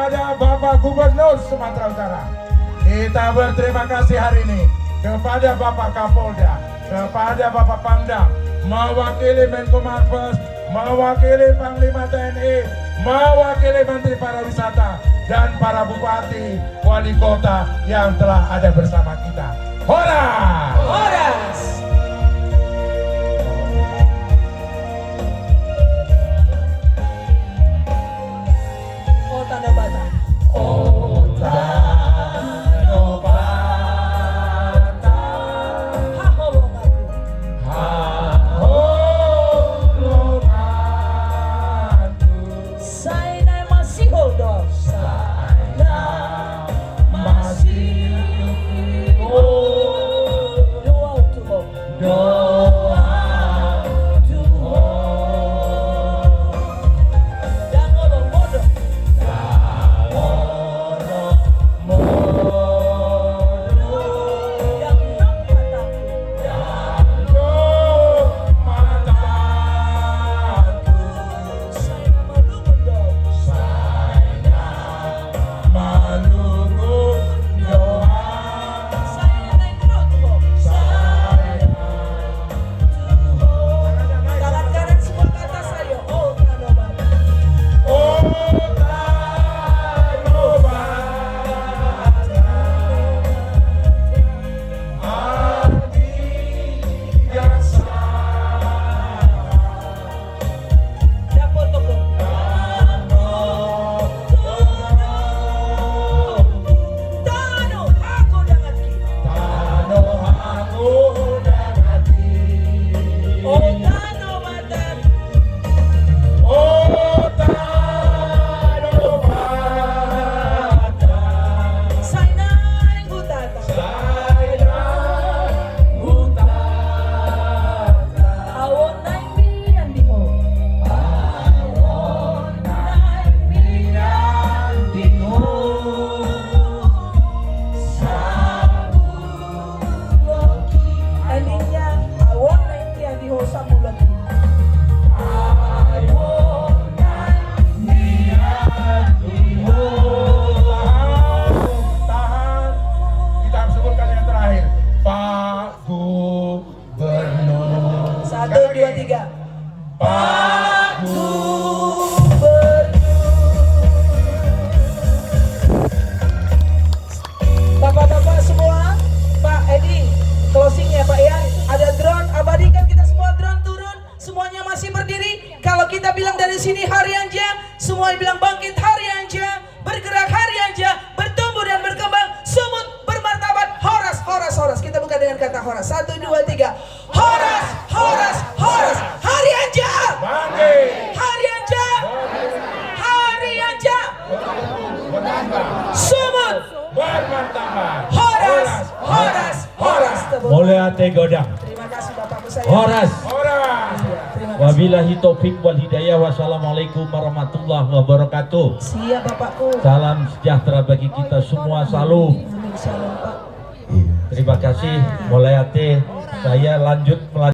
kepada Bapak Gubernur Sumatera Utara. Kita berterima kasih hari ini kepada Bapak Kapolda, kepada Bapak Pangdam, mewakili Menko Marves, mewakili Panglima TNI, mewakili Menteri Pariwisata, dan para bupati, wali kota yang telah ada bersama kita. Horas! Horas! Oh, tanda batas. Oh, tanda batas. Haholong aku. Haholong aku. Saya masih holdong. Saya masih Doa Tuhan. doa Tuhan. Jangan bodoh. Yang nampak saya malu dong. Saya naik road. Tangan kanan semua ke atas ayo. Oh, tanda batas. Dapat toko. Tano aku dengan kita. Oh, tano matan. Saya naik hutata. Awon naik mian di ho. Endingnya awon naik mian di ho samulan. Tahan. Kita sebutkan yang terakhir. Pak Gubernur. 1, 2, 3. Pak Bapak-bapak semua, Pak Edi, closing ya Pak ya. Ada drone, abadikan kita semua drone turun. Semuanya masih berdiri. Kalau kita bilang dari sini hari anja, semua bilang bangkit hari anja, bergerak hari anja, bertumbuh dan berkembang, sumut, bermartabat, horas, horas, horas. Kita buka dengan kata horas. 1, 2, 3. Horas, horas, horas. Hari anja. Bangkit. Hari anja. Hari anja. Bertambah. Sumut. Bermartabat. Horas, horas, horas. Mulia Tegodang. Terima kasih Bapakku saya. Horas. Horas. Terima kasih. Wabillahi taufik wal hidayah. Wassalamualaikum warahmatullahi wabarakatuh. Siap Bapakku. Salam sejahtera bagi kita semua selalu. Amin, shalom Pak. Terima kasih Mulia Te. Saya lanjut melanjutkan.